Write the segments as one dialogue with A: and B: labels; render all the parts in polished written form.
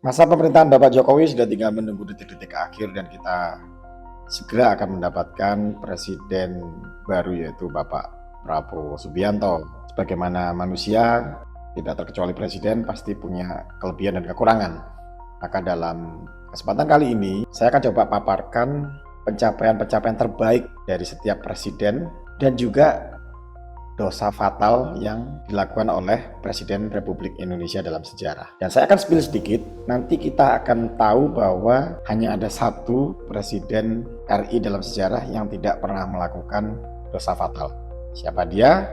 A: Masa pemerintahan Bapak Jokowi sudah tinggal menunggu detik-detik akhir dan kita segera akan mendapatkan presiden baru yaitu Bapak Prabowo Subianto. Sebagaimana manusia, tidak terkecuali presiden pasti punya kelebihan dan kekurangan. Maka dalam kesempatan kali ini, saya akan coba paparkan pencapaian-pencapaian terbaik dari setiap presiden dan juga dosa fatal yang dilakukan oleh Presiden Republik Indonesia dalam sejarah. Dan saya akan spill sedikit, nanti kita akan tahu bahwa hanya ada satu Presiden RI dalam sejarah yang tidak pernah melakukan dosa fatal. Siapa dia?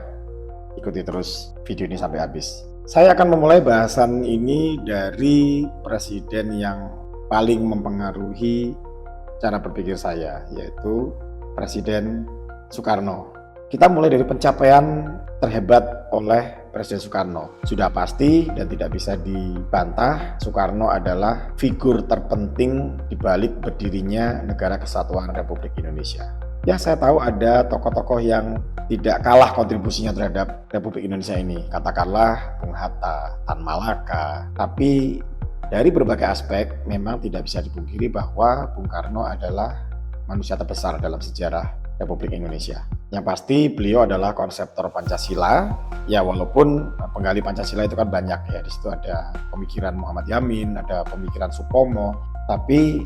A: Ikuti terus video ini sampai habis. Saya akan memulai bahasan ini dari presiden yang paling mempengaruhi cara berpikir saya, yaitu Presiden Soekarno. Kita mulai dari pencapaian terhebat oleh Presiden Soekarno. Sudah pasti dan tidak bisa dibantah, Soekarno adalah figur terpenting di balik berdirinya Negara Kesatuan Republik Indonesia. Ya, saya tahu ada tokoh-tokoh yang tidak kalah kontribusinya terhadap Republik Indonesia ini. Katakanlah Bung Hatta, Tan Malaka. Tapi dari berbagai aspek memang tidak bisa dipungkiri bahwa Bung Karno adalah manusia terbesar dalam sejarah Republik Indonesia. Yang pasti beliau adalah konseptor Pancasila. Ya, walaupun penggali Pancasila itu kan banyak ya. Di situ ada pemikiran Muhammad Yamin, ada pemikiran Supomo, tapi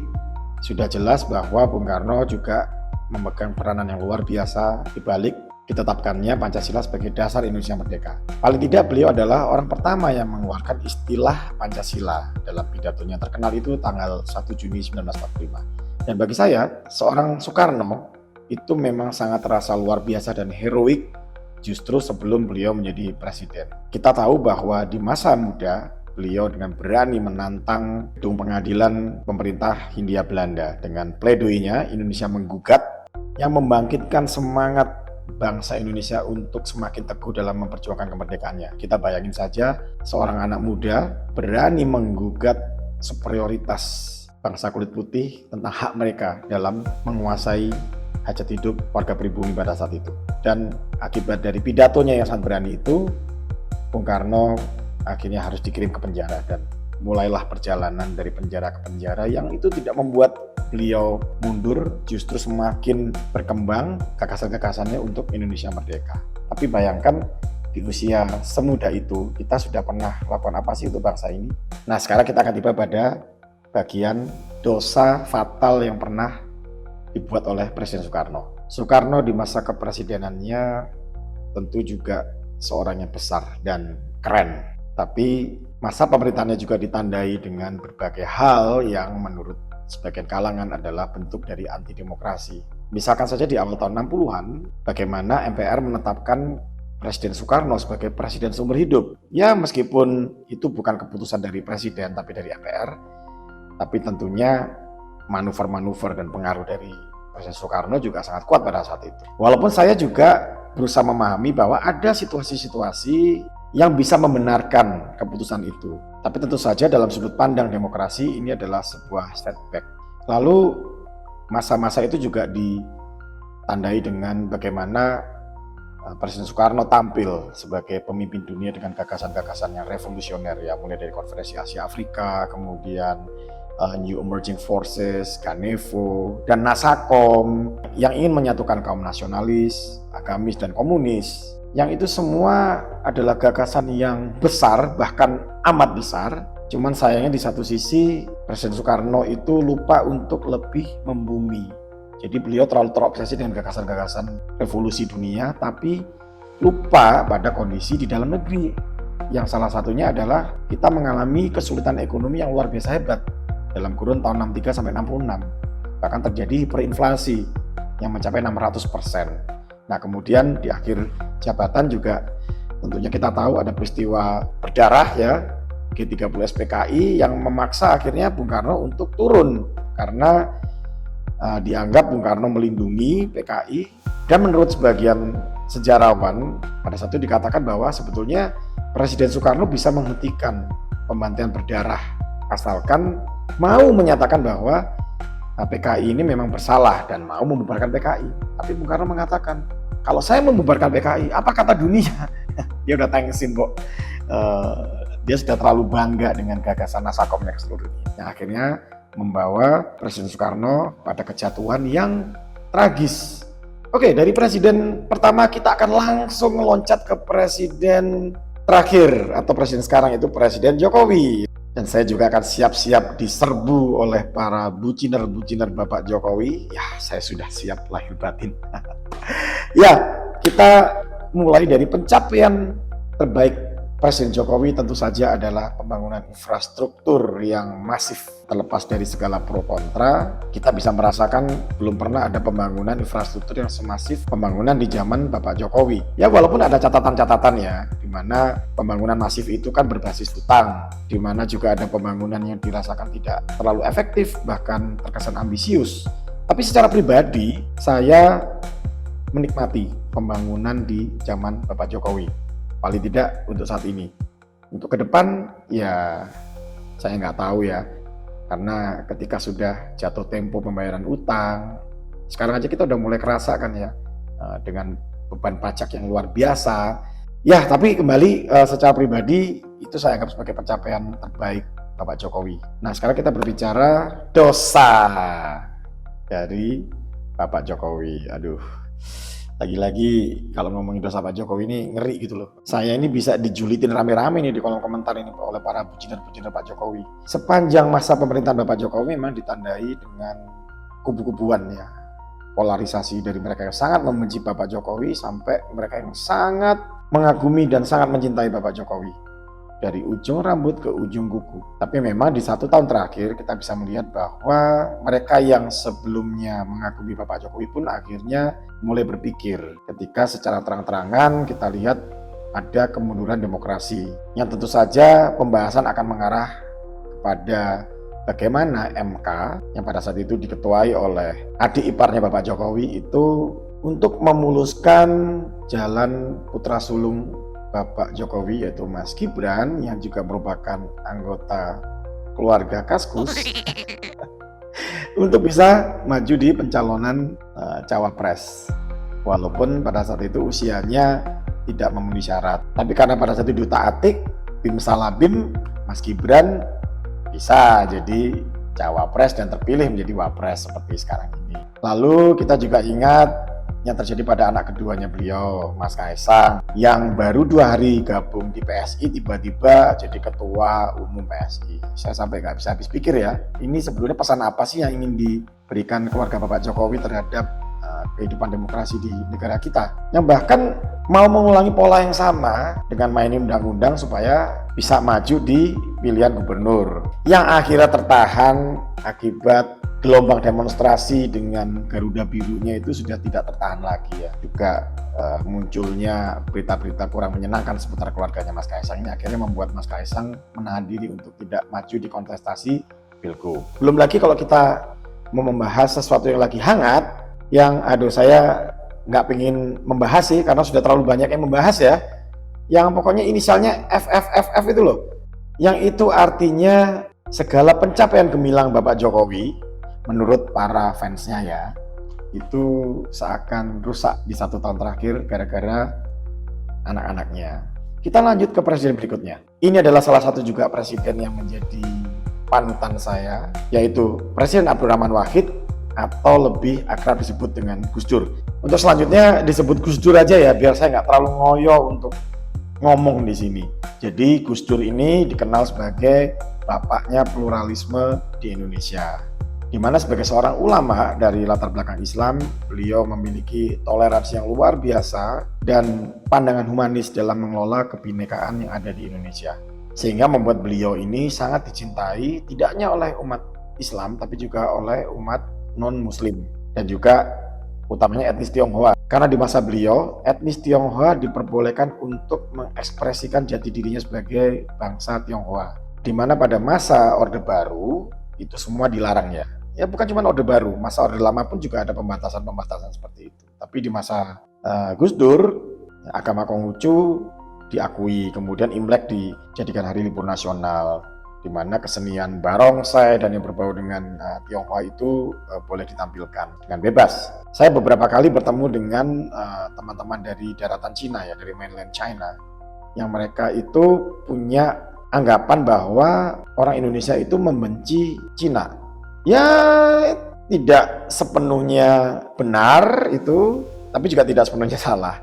A: sudah jelas bahwa Bung Karno juga memegang peranan yang luar biasa di balik ditetapkannya Pancasila sebagai dasar Indonesia merdeka. Paling tidak beliau adalah orang pertama yang mengeluarkan istilah Pancasila dalam pidatonya terkenal itu tanggal 1 Juni 1945. Dan bagi saya, seorang Soekarno itu memang sangat terasa luar biasa dan heroik justru sebelum beliau menjadi presiden. Kita tahu bahwa di masa muda beliau dengan berani menantang gedung pengadilan pemerintah Hindia Belanda dengan pledoinya Indonesia menggugat yang membangkitkan semangat bangsa Indonesia untuk semakin teguh dalam memperjuangkan kemerdekaannya. Kita bayangin saja seorang anak muda berani menggugat superioritas bangsa kulit putih tentang hak mereka dalam menguasai hajat hidup warga pribumi pada saat itu. Dan akibat dari pidatonya yang sangat berani itu, Bung Karno akhirnya harus dikirim ke penjara dan mulailah perjalanan dari penjara ke penjara yang itu tidak membuat beliau mundur, justru semakin berkembang gagasan-gagasannya untuk Indonesia merdeka. Tapi bayangkan di usia semuda itu kita sudah pernah lakukan apa sih untuk bangsa ini? Nah, sekarang kita akan tiba pada bagian dosa fatal yang pernah dibuat oleh Presiden Soekarno. Soekarno di masa kepresidenannya tentu juga seorang yang besar dan keren. Tapi masa pemerintahannya juga ditandai dengan berbagai hal yang menurut sebagian kalangan adalah bentuk dari anti demokrasi. Misalkan saja di awal tahun 60-an, bagaimana MPR menetapkan Presiden Soekarno sebagai presiden seumur hidup. Ya, meskipun itu bukan keputusan dari presiden tapi dari MPR, tapi tentunya manuver-manuver dan pengaruh dari Presiden Soekarno juga sangat kuat pada saat itu. Walaupun saya juga berusaha memahami bahwa ada situasi-situasi yang bisa membenarkan keputusan itu. Tapi tentu saja dalam sudut pandang demokrasi ini adalah sebuah setback. Lalu masa-masa itu juga ditandai dengan bagaimana Presiden Soekarno tampil sebagai pemimpin dunia dengan gagasan-gagasan yang revolusioner ya, mulai dari Konferensi Asia Afrika, kemudian New Emerging Forces, Ganevo, dan Nasakom yang ingin menyatukan kaum nasionalis, agamis, dan komunis. Yang itu semua adalah gagasan yang besar, bahkan amat besar. Cuman sayangnya di satu sisi Presiden Soekarno itu lupa untuk lebih membumi. Jadi beliau terlalu terobsesi dengan gagasan-gagasan revolusi dunia, tapi lupa pada kondisi di dalam negeri. Yang salah satunya adalah kita mengalami kesulitan ekonomi yang luar biasa hebat dalam kurun tahun 63 sampai 66. Bahkan terjadi hiperinflasi yang mencapai 600%. Nah, kemudian di akhir jabatan juga tentunya kita tahu ada peristiwa berdarah ya, G30 SPKI yang memaksa akhirnya Bung Karno untuk turun karena dianggap Bung Karno melindungi PKI. Dan menurut sebagian sejarawan pada saat itu dikatakan bahwa sebetulnya Presiden Soekarno bisa menghentikan pembantaian berdarah asalkan mau menyatakan bahwa PKI ini memang bersalah dan mau membubarkan PKI. Tapi Bung Karno mengatakan, kalau saya membubarkan PKI, apa kata dunia? Dia udah thanksin kok Dia sudah terlalu bangga dengan gagasan Nasakom yang seluruh ini, yang akhirnya membawa Presiden Soekarno pada kejatuhan yang tragis. Oke, dari presiden pertama kita akan langsung meloncat ke presiden terakhir atau presiden sekarang, itu Presiden Jokowi. Dan saya juga akan siap-siap diserbu oleh para buciner-buciner Bapak Jokowi. Ya, saya sudah siap lahir batin. Ya, kita mulai dari pencapaian terbaik Presiden Jokowi tentu saja adalah pembangunan infrastruktur yang masif. Terlepas dari segala pro kontra, kita bisa merasakan belum pernah ada pembangunan infrastruktur yang semasif pembangunan di zaman Bapak Jokowi. Ya, walaupun ada catatan-catatan ya, di mana pembangunan masif itu kan berbasis hutang, di mana juga ada pembangunan yang dirasakan tidak terlalu efektif, bahkan terkesan ambisius. Tapi secara pribadi, saya menikmati pembangunan di zaman Bapak Jokowi. Paling tidak untuk saat ini. Untuk ke depan, ya saya nggak tahu ya. Karena ketika sudah jatuh tempo pembayaran utang, sekarang aja kita udah mulai kerasa kan ya, dengan beban pajak yang luar biasa. Ya, tapi kembali secara pribadi, itu saya anggap sebagai pencapaian terbaik Bapak Jokowi. Nah, sekarang kita berbicara dosa dari Bapak Jokowi. Aduh, lagi-lagi kalau ngomongin dosa Pak Jokowi ini ngeri gitu loh. Saya ini bisa dijulitin rame-rame nih di kolom komentar ini oleh para buciner-buciner Pak Jokowi. Sepanjang masa pemerintahan Bapak Jokowi memang ditandai dengan kubu-kubuan ya. Polarisasi dari mereka yang sangat membenci Bapak Jokowi sampai mereka yang sangat mengagumi dan sangat mencintai Bapak Jokowi. Dari ujung rambut ke ujung kuku. Tapi memang di 1 tahun terakhir kita bisa melihat bahwa mereka yang sebelumnya mengagumi Bapak Jokowi pun akhirnya mulai berpikir ketika secara terang-terangan kita lihat ada kemunduran demokrasi yang tentu saja pembahasan akan mengarah kepada bagaimana MK yang pada saat itu diketuai oleh adik iparnya Bapak Jokowi itu untuk memuluskan jalan putra sulung Bapak Jokowi yaitu Mas Gibran yang juga merupakan anggota keluarga Kaskus untuk bisa maju di pencalonan cawapres. Walaupun pada saat itu usianya tidak memenuhi syarat. Tapi karena pada saat itu diutak-atik, bim salah bim, Mas Gibran bisa jadi cawapres dan terpilih menjadi wapres seperti sekarang ini. Lalu kita juga ingat yang terjadi pada anak keduanya beliau, Mas Kaisang, yang baru 2 hari gabung di PSI tiba-tiba jadi ketua umum PSI. Saya sampai nggak bisa habis pikir ya, ini sebetulnya pesan apa sih yang ingin diberikan keluarga Bapak Jokowi terhadap kehidupan demokrasi di negara kita, yang bahkan mau mengulangi pola yang sama dengan mainin undang-undang supaya bisa maju di pilihan gubernur, yang akhirnya tertahan akibat gelombang demonstrasi dengan Garuda birunya itu sudah tidak tertahan lagi ya. Juga munculnya berita-berita kurang menyenangkan seputar keluarganya Mas Kaisang ini akhirnya membuat Mas Kaisang menahan diri untuk tidak maju di kontestasi Pilgub. Belum lagi kalau kita mau membahas sesuatu yang lagi hangat, yang saya nggak pengen membahas sih karena sudah terlalu banyak yang membahas ya. Yang pokoknya inisialnya FFFF itu loh. Yang itu artinya segala pencapaian gemilang Bapak Jokowi menurut para fansnya ya, itu seakan rusak di 1 tahun terakhir gara-gara anak-anaknya. Kita lanjut ke presiden berikutnya. Ini adalah salah satu juga presiden yang menjadi panutan saya, yaitu Presiden Abdurrahman Wahid atau lebih akrab disebut dengan Gus Dur. Untuk selanjutnya disebut Gus Dur aja ya, biar saya nggak terlalu ngoyo untuk ngomong di sini. Jadi Gus Dur ini dikenal sebagai bapaknya pluralisme di Indonesia, di mana sebagai seorang ulama dari latar belakang Islam, beliau memiliki toleransi yang luar biasa dan pandangan humanis dalam mengelola kebinekaan yang ada di Indonesia. Sehingga membuat beliau ini sangat dicintai tidak hanya oleh umat Islam, tapi juga oleh umat non-Muslim dan juga utamanya etnis Tionghoa. Karena di masa beliau, etnis Tionghoa diperbolehkan untuk mengekspresikan jati dirinya sebagai bangsa Tionghoa. Di mana pada masa Orde Baru, itu semua dilarang ya. Ya bukan cuma Orde Baru, masa Orde Lama pun juga ada pembatasan-pembatasan seperti itu. Tapi di masa Gus Dur, agama Konghucu diakui, kemudian Imlek dijadikan hari libur nasional, di mana kesenian barongsai dan yang berbau dengan Tionghoa itu boleh ditampilkan dengan bebas. Saya beberapa kali bertemu dengan teman-teman dari daratan Cina ya, dari mainland China, yang mereka itu punya anggapan bahwa orang Indonesia itu membenci Cina. Ya, tidak sepenuhnya benar itu, tapi juga tidak sepenuhnya salah.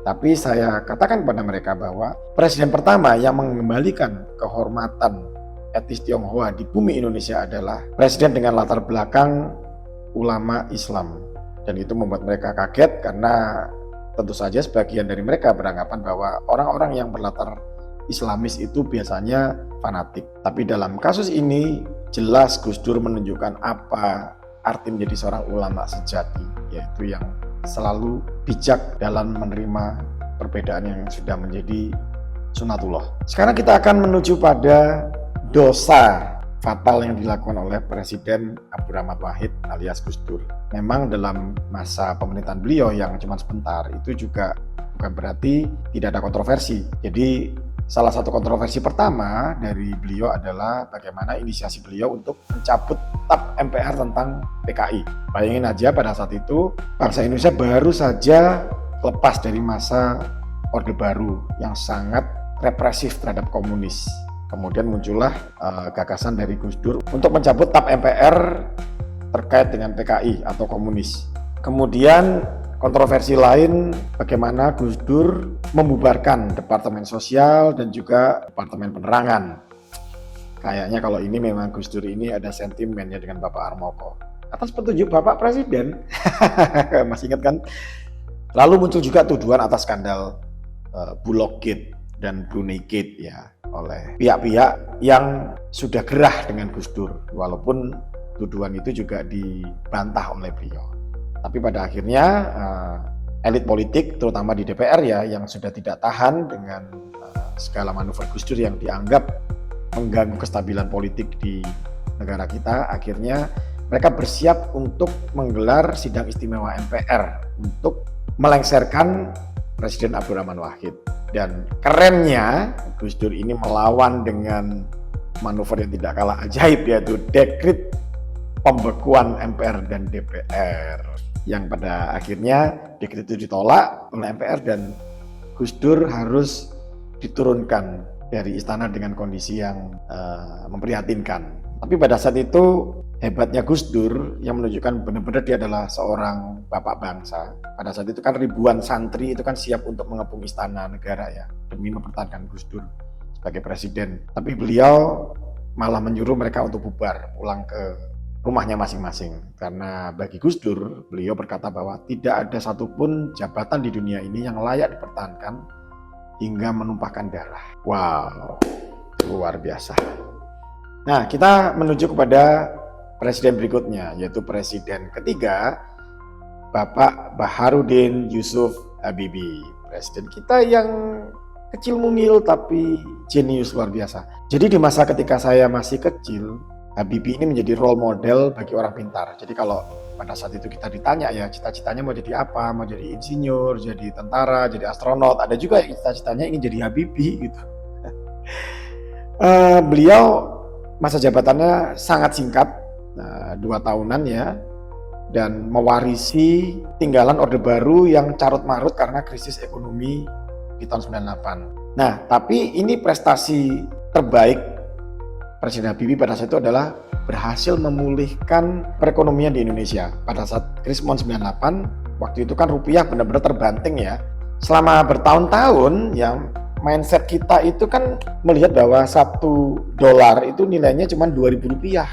A: Tapi saya katakan kepada mereka bahwa presiden pertama yang mengembalikan kehormatan etnis Tionghoa di bumi Indonesia adalah presiden dengan latar belakang ulama Islam. Dan itu membuat mereka kaget karena tentu saja sebagian dari mereka beranggapan bahwa orang-orang yang berlatar Islamis itu biasanya fanatik. Tapi dalam kasus ini jelas Gus Dur menunjukkan apa arti menjadi seorang ulama sejati, yaitu yang selalu bijak dalam menerima perbedaan yang sudah menjadi sunatullah. Sekarang kita akan menuju pada dosa fatal yang dilakukan oleh Presiden Abdurrahman Wahid alias Gus Dur. Memang dalam masa pemerintahan beliau yang cuma sebentar itu juga bukan berarti tidak ada kontroversi. Jadi salah satu kontroversi pertama dari beliau adalah bagaimana inisiasi beliau untuk mencabut TAP MPR tentang PKI. Bayangin aja pada saat itu bangsa Indonesia baru saja lepas dari masa Orde Baru yang sangat represif terhadap komunis. Kemudian muncullah gagasan dari Gus Dur untuk mencabut TAP MPR terkait dengan PKI atau komunis. Kemudian kontroversi lain bagaimana Gus Dur membubarkan Departemen Sosial dan juga Departemen Penerangan. Kayaknya kalau ini memang Gus Dur ini ada sentimennya dengan Bapak Harmoko. Atas petunjuk Bapak Presiden. Masih ingat kan? Lalu muncul juga tuduhan atas skandal Bulog Gate dan Brunei Gate ya oleh pihak-pihak yang sudah gerah dengan Gus Dur. Walaupun tuduhan itu juga dibantah oleh beliau. Tapi pada akhirnya elit politik terutama di DPR ya yang sudah tidak tahan dengan segala manuver Gus Dur yang dianggap mengganggu kestabilan politik di negara kita, akhirnya mereka bersiap untuk menggelar sidang istimewa MPR untuk melengsarkan Presiden Abdurrahman Wahid. Dan kerennya Gus Dur ini melawan dengan manuver yang tidak kalah ajaib, yaitu dekret pembekuan MPR dan DPR. Yang pada akhirnya dekret itu ditolak oleh MPR dan Gus Dur harus diturunkan dari istana dengan kondisi yang memprihatinkan. Tapi pada saat itu hebatnya Gus Dur yang menunjukkan benar-benar dia adalah seorang bapak bangsa. Pada saat itu kan ribuan santri itu kan siap untuk mengepung istana negara ya demi mempertahankan Gus Dur sebagai presiden. Tapi beliau malah menyuruh mereka untuk bubar, pulang ke rumahnya masing-masing. Karena bagi Gus Dur, beliau berkata bahwa tidak ada satupun jabatan di dunia ini yang layak dipertahankan hingga menumpahkan darah. Wow, luar biasa. Nah, kita menuju kepada presiden berikutnya, yaitu presiden ketiga, Bapak Baharudin Yusuf Habibie. Presiden kita yang kecil mungil tapi jenius luar biasa. Jadi di masa ketika saya masih kecil, Habibie ini menjadi role model bagi orang pintar. Jadi kalau pada saat itu kita ditanya ya cita-citanya mau jadi apa, mau jadi insinyur, jadi tentara, jadi astronot. Ada juga yang cita-citanya ingin jadi Habibie gitu. Beliau masa jabatannya sangat singkat, 2 tahunan ya, dan mewarisi tinggalan Orde Baru yang carut marut karena krisis ekonomi di tahun 98. Nah, tapi ini prestasi terbaik Presiden Habibie pada saat itu adalah berhasil memulihkan perekonomian di Indonesia. Pada saat krisis 98, waktu itu kan rupiah benar-benar terbanting ya. Selama bertahun-tahun ya mindset kita itu kan melihat bahwa $1 itu nilainya cuma Rp2.000.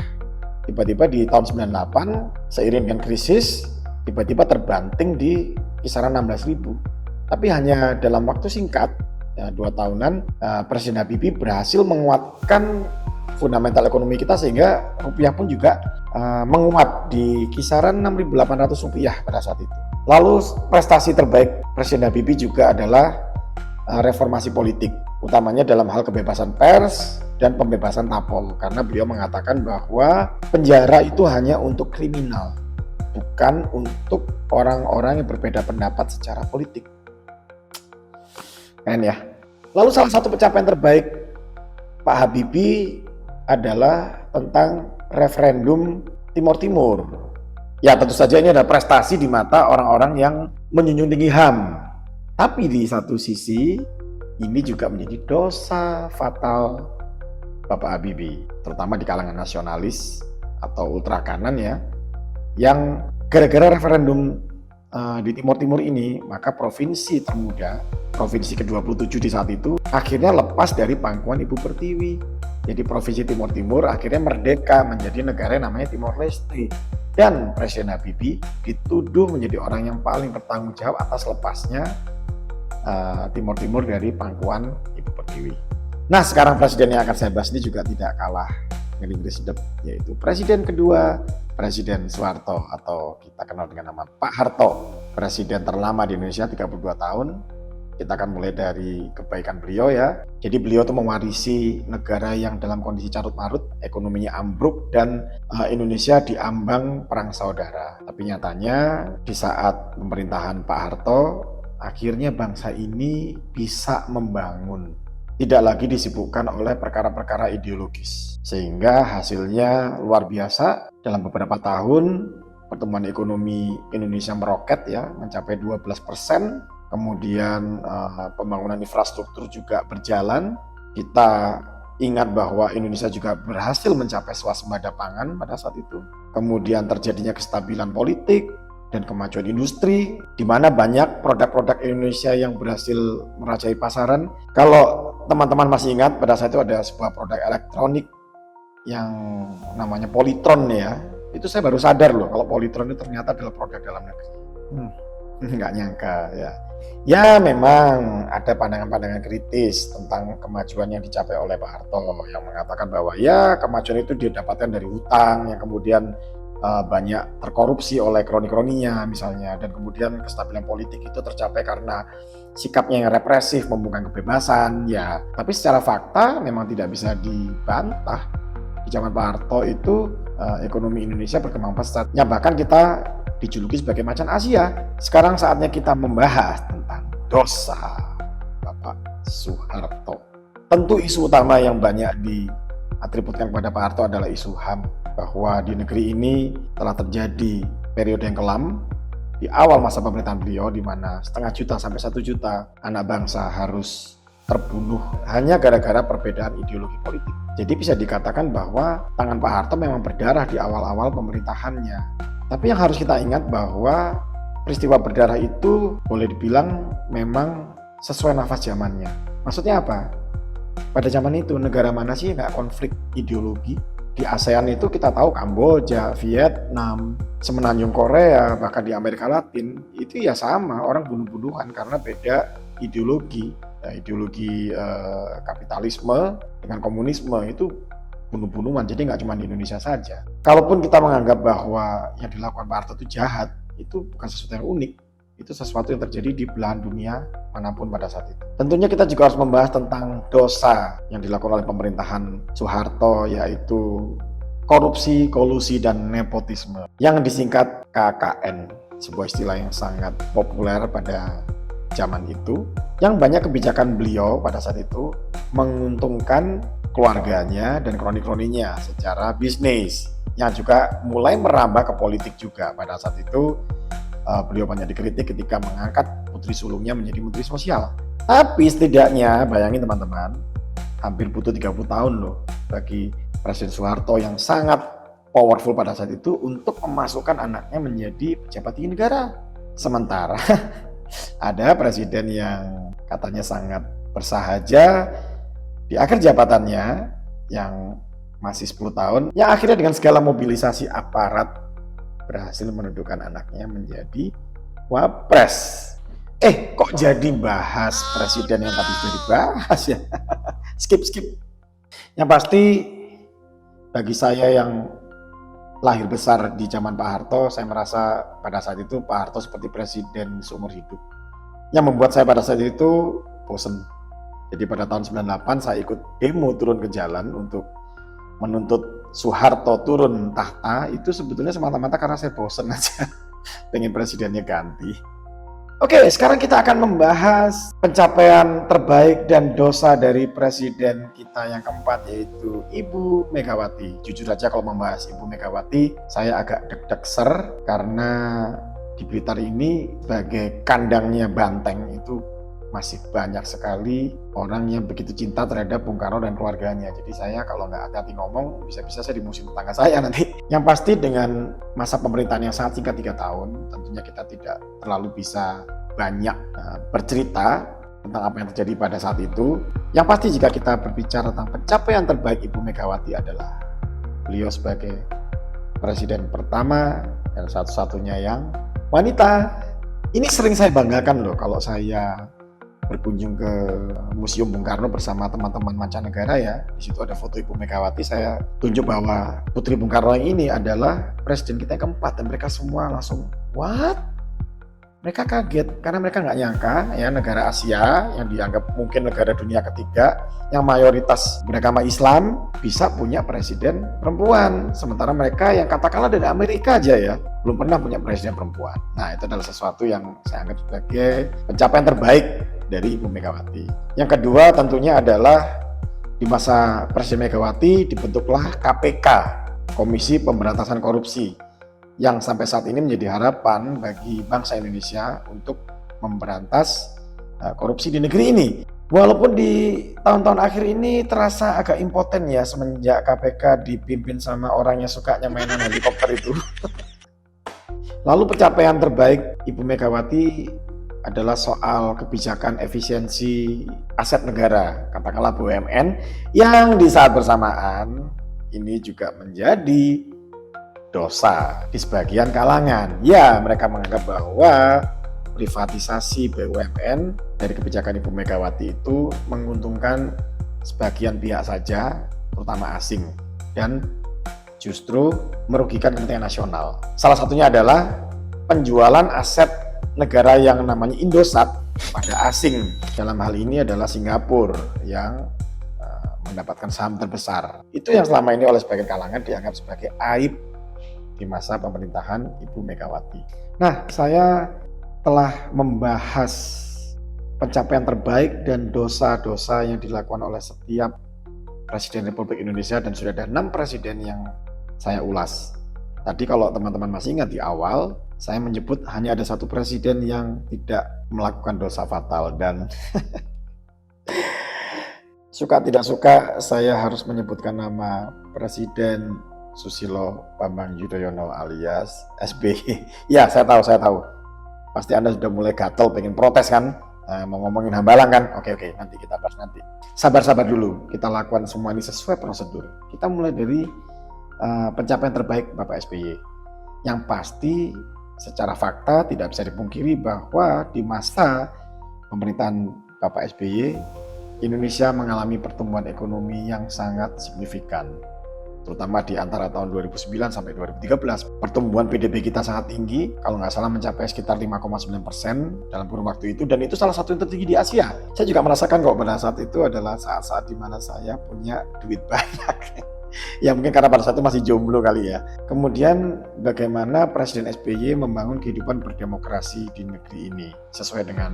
A: Tiba-tiba di tahun 98 seiring dengan krisis tiba-tiba terbanting di kisaran 16.000. Tapi hanya dalam waktu singkat ya, 2 tahunan Presiden Habibie berhasil menguatkan fundamental ekonomi kita sehingga rupiah pun juga menguat di kisaran Rp6.800 pada saat itu. Lalu prestasi terbaik Presiden Habibie juga adalah reformasi politik, utamanya dalam hal kebebasan pers dan pembebasan tapol, karena beliau mengatakan bahwa penjara itu hanya untuk kriminal, bukan untuk orang-orang yang berbeda pendapat secara politik. Keren ya. Lalu salah satu pencapaian terbaik Pak Habibie adalah tentang referendum Timur Timur. Ya tentu saja ini adalah prestasi di mata orang-orang yang menjunjung tinggi HAM. Tapi di satu sisi ini juga menjadi dosa fatal Bapak Habibie, terutama di kalangan nasionalis atau ultra kanan ya, yang gara-gara referendum di Timur Timur ini, maka provinsi termuda, provinsi ke-27 di saat itu, akhirnya lepas dari pangkuan Ibu Pertiwi. Jadi provinsi Timur Timur akhirnya merdeka menjadi negara yang namanya Timor Leste. Dan Presiden Habibie dituduh menjadi orang yang paling bertanggung jawab atas lepasnya Timur Timur dari pangkuan Ibu Pertiwi. Nah, sekarang presiden yang akan saya bahas ini juga tidak kalah ngeri sedep, yaitu presiden kedua, Presiden Soeharto, atau kita kenal dengan nama Pak Harto, presiden terlama di Indonesia 32 tahun. Kita akan mulai dari kebaikan beliau ya. Jadi beliau itu mewarisi negara yang dalam kondisi carut marut, ekonominya ambruk, dan Indonesia diambang perang saudara. Tapi nyatanya di saat pemerintahan Pak Harto, akhirnya bangsa ini bisa membangun, tidak lagi disibukkan oleh perkara-perkara ideologis, sehingga hasilnya luar biasa. Dalam beberapa tahun pertumbuhan ekonomi Indonesia meroket ya, mencapai 12%. Kemudian pembangunan infrastruktur juga berjalan. Kita ingat bahwa Indonesia juga berhasil mencapai swasembada pangan pada saat itu. Kemudian terjadinya kestabilan politik dan kemajuan industri, di mana banyak produk-produk Indonesia yang berhasil merajai pasaran. Kalau teman-teman masih ingat, pada saat itu ada sebuah produk elektronik yang namanya Polytron ya. Itu saya baru sadar loh, kalau Polytron itu ternyata adalah produk dalam negeri. Nggak nyangka ya. Ya memang ada pandangan-pandangan kritis tentang kemajuan yang dicapai oleh Pak Harto, yang mengatakan bahwa ya kemajuan itu didapatkan dari hutang yang kemudian banyak terkorupsi oleh kroni-kroninya misalnya, dan kemudian kestabilan politik itu tercapai karena sikapnya yang represif, membuka kebebasan ya. Tapi secara fakta memang tidak bisa dibantah, di zaman Pak Harto itu ekonomi Indonesia berkembang pesat ya, bahkan kita dijuluki sebagai macan Asia. Sekarang saatnya kita membahas tentang dosa Bapak Soeharto. Tentu isu utama yang banyak diatributkan kepada Pak Harto adalah isu HAM, bahwa di negeri ini telah terjadi periode yang kelam di awal masa pemerintahan beliau, di mana 0,5 juta sampai 1 juta anak bangsa harus terbunuh hanya gara-gara perbedaan ideologi politik. Jadi bisa dikatakan bahwa tangan Pak Harto memang berdarah di awal-awal pemerintahannya. Tapi yang harus kita ingat bahwa peristiwa berdarah itu boleh dibilang memang sesuai nafas zamannya. Maksudnya apa? Pada zaman itu negara mana sih nggak konflik ideologi? Di ASEAN itu kita tahu Kamboja, Vietnam, Semenanjung Korea, bahkan di Amerika Latin itu ya sama, orang bunuh-bunuhan karena beda ideologi. Ya, ideologi kapitalisme dengan komunisme itu bunuh-bunuhan, jadi nggak cuma di Indonesia saja. Kalaupun kita menganggap bahwa yang dilakukan Pak Harto itu jahat, itu bukan sesuatu yang unik, itu sesuatu yang terjadi di belahan dunia manapun pada saat itu. Tentunya kita juga harus membahas tentang dosa yang dilakukan oleh pemerintahan Soeharto, yaitu korupsi, kolusi, dan nepotisme, yang disingkat KKN, sebuah istilah yang sangat populer pada zaman itu, yang banyak kebijakan beliau pada saat itu menguntungkan keluarganya dan kroni-kroninya secara bisnis, yang juga mulai merambah ke politik juga. Pada saat itu beliau banyak dikritik ketika mengangkat putri sulungnya menjadi menteri sosial. Tapi setidaknya bayangin teman-teman, hampir butuh 30 tahun loh bagi Presiden Soeharto yang sangat powerful pada saat itu untuk memasukkan anaknya menjadi pejabat tinggi negara. Sementara ada presiden yang katanya sangat bersahaja di akhir jabatannya yang masih 10 tahun, yang akhirnya dengan segala mobilisasi aparat berhasil menundukkan anaknya menjadi wapres. Kok jadi bahas presiden yang tadi sudah dibahas ya? skip. Yang pasti bagi saya yang lahir besar di zaman Pak Harto, saya merasa pada saat itu Pak Harto seperti presiden seumur hidup. Yang membuat saya pada saat itu bosen. Jadi pada tahun 98 saya ikut demo turun ke jalan untuk menuntut Soeharto turun tahta. Itu sebetulnya semata-mata karena saya bosen aja, pengen presidennya ganti. Oke, sekarang kita akan membahas pencapaian terbaik dan dosa dari presiden kita yang keempat, yaitu Ibu Megawati. Jujur aja kalau membahas Ibu Megawati, saya agak deg-deg karena di Blitar ini sebagai kandangnya banteng itu masih banyak sekali orang yang begitu cinta terhadap Bung Karno dan keluarganya. Jadi saya kalau nggak hati-hati ngomong, bisa-bisa saya dimusuhin tetangga saya nanti. Yang pasti dengan masa pemerintahan yang sangat singkat 3 tahun, tentunya kita tidak terlalu bisa banyak bercerita tentang apa yang terjadi pada saat itu. Yang pasti jika kita berbicara tentang pencapaian terbaik Ibu Megawati adalah beliau sebagai presiden pertama dan satu-satunya yang wanita. Ini sering saya banggakan loh kalau saya berkunjung ke Museum Bung Karno bersama teman-teman mancanegara ya. Di situ ada foto Ibu Megawati, saya tunjuk bahwa Putri Bung Karno ini adalah presiden kita yang keempat dan mereka semua langsung what? Mereka kaget karena mereka nggak nyangka ya negara Asia yang dianggap mungkin negara dunia ketiga yang mayoritas beragama Islam bisa punya presiden perempuan. Sementara mereka yang katakanlah dari Amerika aja ya belum pernah punya presiden perempuan. Nah itu adalah sesuatu yang saya anggap sebagai pencapaian terbaik dari Ibu Megawati. Yang kedua tentunya adalah di masa Presiden Megawati dibentuklah KPK, Komisi Pemberantasan Korupsi, yang sampai saat ini menjadi harapan bagi bangsa Indonesia untuk memberantas korupsi di negeri ini. Walaupun di tahun-tahun akhir ini terasa agak impoten ya semenjak KPK dipimpin sama orang yang sukanya mainan helikopter itu. Lalu pencapaian terbaik Ibu Megawati adalah soal kebijakan efisiensi aset negara, katakanlah BUMN, yang di saat bersamaan ini juga menjadi dosa di sebagian kalangan. Ya, mereka menganggap bahwa privatisasi BUMN dari kebijakan Ibu Megawati itu menguntungkan sebagian pihak saja, terutama asing, dan justru merugikan kepentingan nasional. Salah satunya adalah penjualan aset negara yang namanya Indosat pada asing. Dalam hal ini adalah Singapura yang mendapatkan saham terbesar. Itu yang selama ini oleh sebagian kalangan dianggap sebagai aib di masa pemerintahan Ibu Megawati. Nah, saya telah membahas pencapaian terbaik dan dosa-dosa yang dilakukan oleh setiap Presiden Republik Indonesia dan sudah ada 6 presiden yang saya ulas. Tadi kalau teman-teman masih ingat di awal, saya menyebut hanya ada 1 presiden yang tidak melakukan dosa fatal dan suka tidak suka saya harus menyebutkan nama Presiden Susilo Bambang Yudhoyono alias SBY. Ya, saya tahu. Pasti Anda sudah mulai gatel pengen protes kan? Mau ngomongin Hambalang kan? Oke, nanti kita bahas nanti. Sabar dulu, kita lakukan semua ini sesuai prosedur. Kita mulai dari pencapaian terbaik Bapak SBY. Yang pasti secara fakta tidak bisa dipungkiri bahwa di masa pemerintahan Bapak SBY, Indonesia mengalami pertumbuhan ekonomi yang sangat signifikan. Terutama di antara tahun 2009 sampai 2013. Pertumbuhan PDB kita sangat tinggi, kalau nggak salah mencapai sekitar 5,9% dalam kurun waktu itu, dan itu salah satu yang tertinggi di Asia. Saya juga merasakan kok pada saat itu adalah saat-saat di mana saya punya duit banyak. Ya mungkin karena pada saat itu masih jomblo kali ya. Kemudian bagaimana Presiden SBY membangun kehidupan berdemokrasi di negeri ini sesuai dengan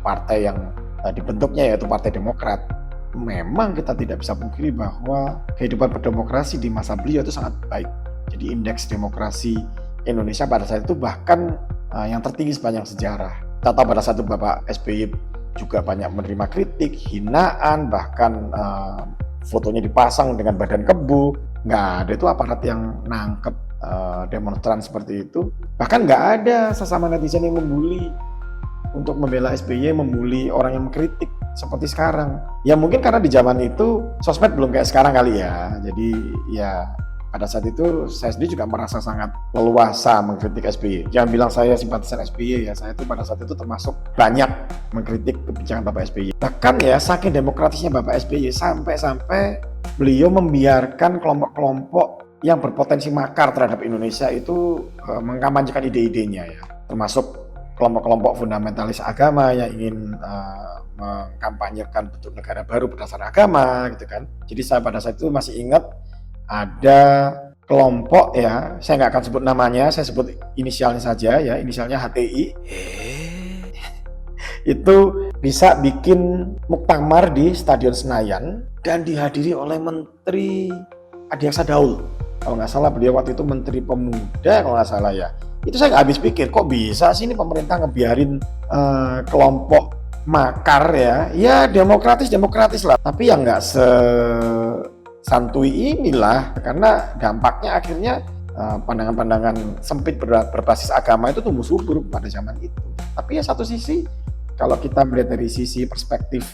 A: partai yang dibentuknya yaitu Partai Demokrat. Memang kita tidak bisa pungkiri bahwa kehidupan berdemokrasi di masa beliau itu sangat baik. Jadi indeks demokrasi Indonesia pada saat itu bahkan yang tertinggi sepanjang sejarah. Kita tahu pada saat itu Bapak SBY juga banyak menerima kritik, hinaan, bahkan fotonya dipasang dengan badan kebu. Nggak ada itu aparat yang nangkep demonstran seperti itu. Bahkan nggak ada sesama netizen yang membuli untuk membela SBY, membuli orang yang mengkritik seperti sekarang. Ya mungkin karena di zaman itu sosmed belum kayak sekarang kali ya. Jadi ya pada saat itu saya sendiri juga merasa sangat leluasa mengkritik SBY. Jangan bilang saya simpatisan SBY ya, saya itu pada saat itu termasuk banyak mengkritik kebijakan Bapak SBY. Bahkan ya saking demokratisnya Bapak SBY sampai beliau membiarkan kelompok-kelompok yang berpotensi makar terhadap Indonesia itu mengkampanyekan ide-idenya ya. Termasuk kelompok-kelompok fundamentalis agama yang ingin mengkampanyekan bentuk negara baru berdasar agama gitu kan. Jadi saya pada saat itu masih ingat ada kelompok ya, saya nggak akan sebut namanya, saya sebut inisialnya saja ya, inisialnya HTI. Itu bisa bikin muktamar di Stadion Senayan dan dihadiri oleh Menteri Adiaksa Daul. Kalau nggak salah beliau waktu itu Menteri Pemuda kalau nggak salah ya. Itu saya nggak habis pikir, kok bisa sih ini pemerintah ngebiarin kelompok makar ya demokratis lah, tapi yang nggak sesantui inilah, karena dampaknya akhirnya pandangan-pandangan sempit berbasis agama itu tumbuh subur pada zaman itu. Tapi ya satu sisi, kalau kita melihat dari sisi perspektif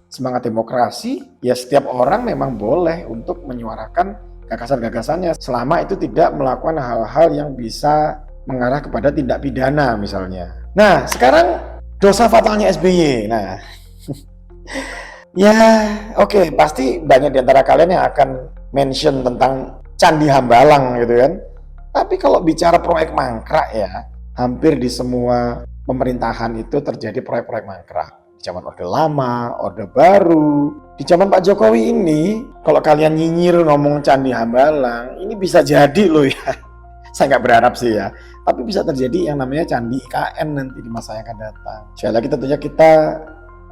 A: semangat demokrasi, ya setiap orang memang boleh untuk menyuarakan gagasan-gagasannya selama itu tidak melakukan hal-hal yang bisa mengarah kepada tindak pidana misalnya. Nah, sekarang dosa fatalnya SBY. Nah, ya oke, pasti banyak di antara kalian yang akan mention tentang Candi Hambalang gitu kan. Tapi kalau bicara proyek mangkrak ya, hampir di semua pemerintahan itu terjadi proyek-proyek mangkrak. Di zaman Orde Lama, Orde Baru, di zaman Pak Jokowi ini, kalau kalian nyinyir ngomong Candi Hambalang, ini bisa jadi loh ya. Saya nggak berharap sih ya, tapi bisa terjadi yang namanya Candi IKN nanti di masa yang akan datang. Sekali lagi tentunya kita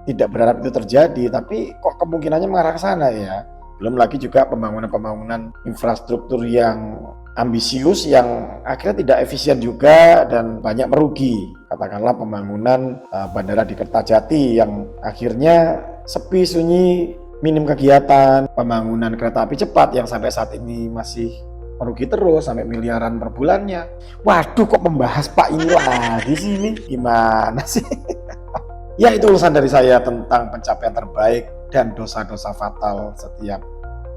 A: tidak berharap itu terjadi, tapi kok kemungkinannya mengarah ke sana ya. Belum lagi juga pembangunan infrastruktur yang ambisius yang akhirnya tidak efisien juga dan banyak merugi. Katakanlah pembangunan bandara di Kertajati yang akhirnya sepi, sunyi, minim kegiatan. Pembangunan kereta api cepat yang sampai saat ini masih merugi terus sampai miliaran per bulannya. Waduh, kok membahas Pak ini lagi sih ini? Gimana sih? Ya, itu urusan dari saya tentang pencapaian terbaik dan dosa-dosa fatal setiap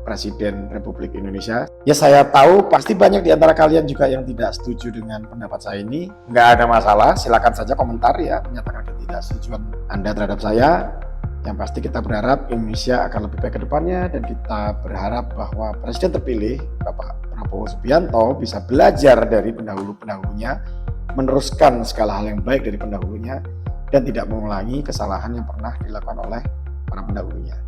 A: Presiden Republik Indonesia. Ya, saya tahu pasti banyak di antara kalian juga yang tidak setuju dengan pendapat saya ini. Nggak ada masalah, silakan saja komentar ya, menyatakan ketidaksetujuan Anda terhadap saya. Yang pasti kita berharap Indonesia akan lebih baik ke depannya, dan kita berharap bahwa Presiden terpilih, Bapak Prabowo Subianto, bisa belajar dari pendahulu-pendahulunya, meneruskan segala hal yang baik dari pendahulunya, dan tidak mengulangi kesalahan yang pernah dilakukan oleh para pendahulunya.